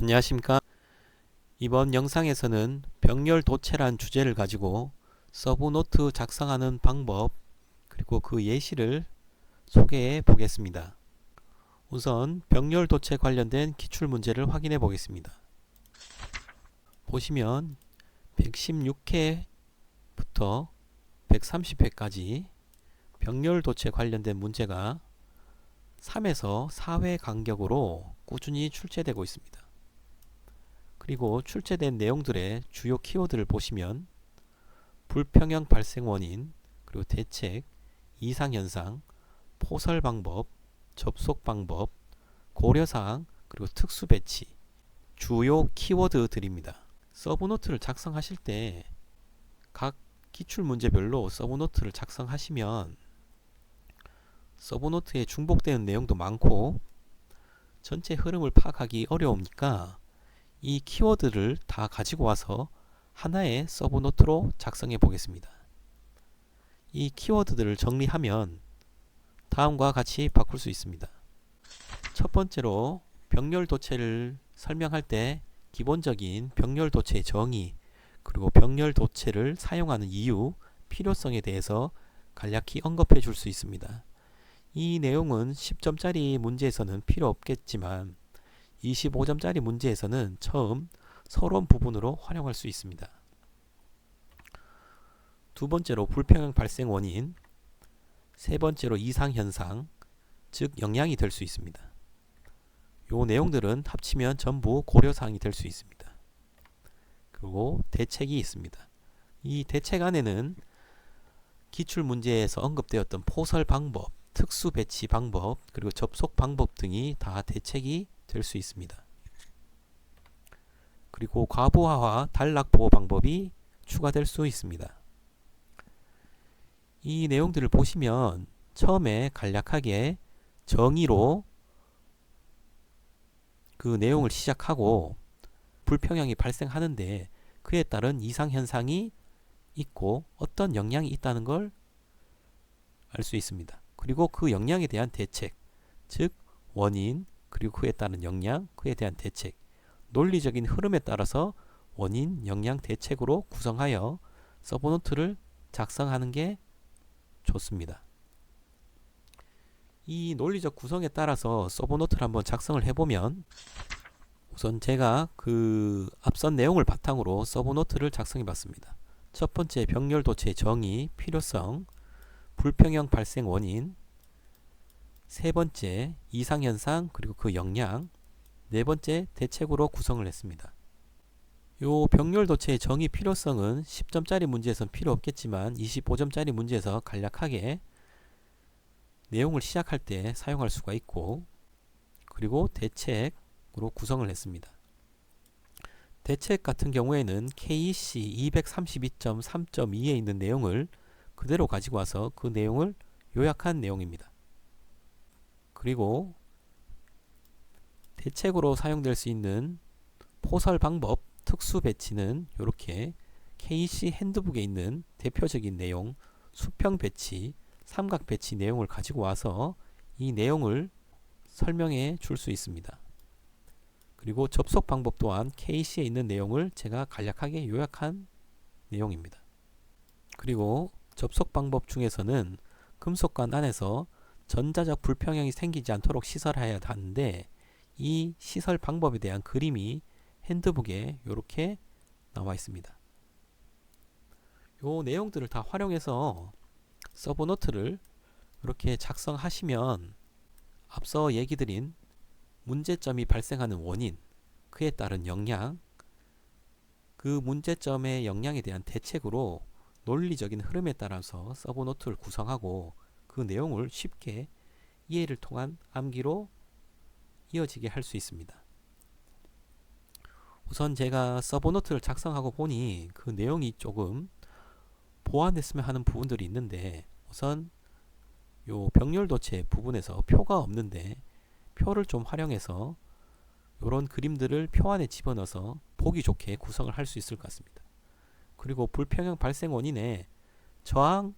안녕하십니까. 이번 영상에서는 병렬도체란 주제를 가지고 서브노트 작성하는 방법 그리고 그 예시를 소개해 보겠습니다. 우선 병렬도체 관련된 기출문제를 확인해 보겠습니다. 보시면 116회부터 130회까지 병렬도체 관련된 문제가 3에서 4회 간격으로 꾸준히 출제되고 있습니다. 그리고 출제된 내용들의 주요 키워드를 보시면 불평형 발생 원인, 그리고 대책, 이상현상, 포설 방법, 접속 방법, 고려사항, 그리고 특수 배치, 주요 키워드들입니다. 서브노트를 작성하실 때 각 기출 문제별로 서브노트를 작성하시면 서브노트에 중복되는 내용도 많고 전체 흐름을 파악하기 어려우니까 이 키워드를 다 가지고 와서 하나의 서브노트로 작성해 보겠습니다. 이 키워드들을 정리하면 다음과 같이 바꿀 수 있습니다. 첫 번째로 병렬도체를 설명할 때 기본적인 병렬도체의 정의, 그리고 병렬도체를 사용하는 이유, 필요성에 대해서 간략히 언급해 줄 수 있습니다. 이 내용은 10점짜리 문제에서는 필요 없겠지만 25점짜리 문제에서는 처음 서론 부분으로 활용할 수 있습니다. 두 번째로 불평형 발생 원인, 세 번째로 이상현상, 즉 영향이 될 수 있습니다. 요 내용들은 합치면 전부 고려사항이 될 수 있습니다. 그리고 대책이 있습니다. 이 대책 안에는 기출문제에서 언급되었던 포설 방법, 특수 배치 방법, 그리고 접속 방법 등이 다 대책이 될 수 있습니다. 그리고 과부하와 단락 보호 방법이 추가될 수 있습니다. 이 내용들을 보시면 처음에 간략하게 정의로 그 내용을 시작하고 불평형이 발생하는데 그에 따른 이상현상이 있고 어떤 영향이 있다는 걸 알 수 있습니다. 그리고 그 영향에 대한 대책, 즉 원인, 그리고 그에 따른 영향, 그에 대한 대책, 논리적인 흐름에 따라서 원인, 영향, 대책으로 구성하여 서브노트를 작성하는 게 좋습니다. 이 논리적 구성에 따라서 서브노트를 한번 작성을 해보면 우선 제가 그 앞선 내용을 바탕으로 서브노트를 작성해 봤습니다. 첫 번째 병렬도체의 정의, 필요성, 불평형 발생 원인, 세 번째 이상현상 그리고 그 영향, 네 번째 대책으로 구성을 했습니다. 요 병렬도체의 정의 필요성은 10점짜리 문제에서는 필요 없겠지만 25점짜리 문제에서 간략하게 내용을 시작할 때 사용할 수가 있고, 그리고 대책으로 구성을 했습니다. 대책 같은 경우에는 KEC 232.3.2에 있는 내용을 그대로 가지고 와서 그 내용을 요약한 내용입니다. 그리고 대책으로 사용될 수 있는 포설 방법, 특수 배치는 이렇게 KEC 핸드북에 있는 대표적인 내용, 수평 배치, 삼각 배치 내용을 가지고 와서 이 내용을 설명해 줄 수 있습니다. 그리고 접속 방법 또한 KEC에 있는 내용을 제가 간략하게 요약한 내용입니다. 그리고 접속 방법 중에서는 금속관 안에서 전자적 불평형이 생기지 않도록 시설해야 하는데 이 시설 방법에 대한 그림이 핸드북에 이렇게 나와 있습니다. 요 내용들을 다 활용해서 서브노트를 이렇게 작성하시면 앞서 얘기 드린 문제점이 발생하는 원인, 그에 따른 영향, 그 문제점의 영향에 대한 대책으로 논리적인 흐름에 따라서 서브노트를 구성하고 그 내용을 쉽게 이해를 통한 암기로 이어지게 할 수 있습니다. 우선 제가 서브노트를 작성하고 보니 그 내용이 조금 보완됐으면 하는 부분들이 있는데, 우선 요 병렬도체 부분에서 표가 없는데 표를 좀 활용해서 이런 그림들을 표 안에 집어넣어서 보기 좋게 구성을 할 수 있을 것 같습니다. 그리고 불평형 발생 원인에 저항이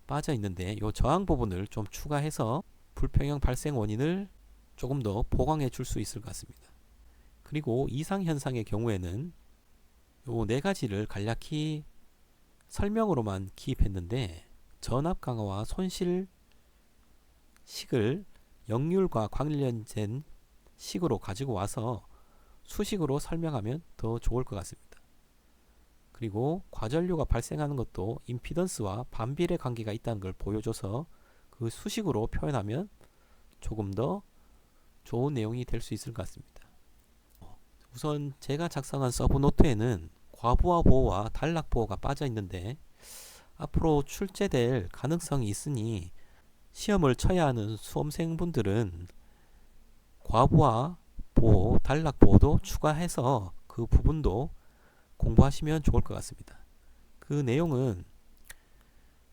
빠져 있는데 이 저항 부분을 좀 추가해서 불평형 발생 원인을 조금 더 보강해 줄 수 있을 것 같습니다. 그리고 이상 현상의 경우에는 요 네 가지를 간략히 설명으로만 기입했는데 전압 강화와 손실 식을 역률과 관련된 식으로 가지고 와서 수식으로 설명하면 더 좋을 것 같습니다. 그리고 과전류가 발생하는 것도 임피던스와 반비례 관계가 있다는 걸 보여줘서 그 수식으로 표현하면 조금 더 좋은 내용이 될 수 있을 것 같습니다. 우선 제가 작성한 서브노트에는 과부하 보호와 단락 보호가 빠져 있는데 앞으로 출제될 가능성이 있으니 시험을 쳐야 하는 수험생분들은 과부하 보호, 단락 보호도 추가해서 그 부분도 공부하시면 좋을 것 같습니다. 그 내용은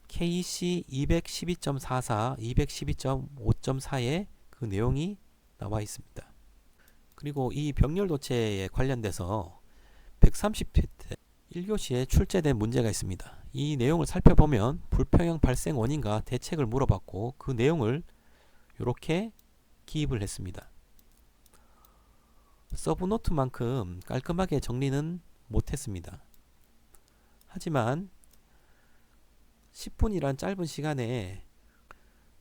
KC 212.44, 212.5.4에 그 내용이 나와 있습니다. 그리고 이 병렬도체에 관련돼서 130회 때 1교시에 출제된 문제가 있습니다. 이 내용을 살펴보면 불평형 발생 원인과 대책을 물어봤고 그 내용을 이렇게 기입을 했습니다. 서브노트만큼 깔끔하게 정리는 못했습니다. 하지만 10분이란 짧은 시간에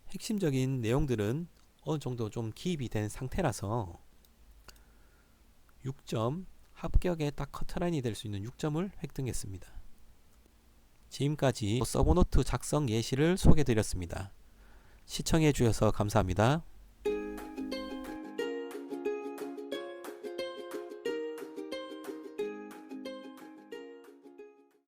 핵심적인 내용들은 어느 정도 좀 기입이 된 상태라서 6점, 합격에 딱 커트라인이 될 수 있는 6점을 획득했습니다. 지금까지 서브노트 작성 예시를 소개해 드렸습니다. 시청해 주셔서 감사합니다.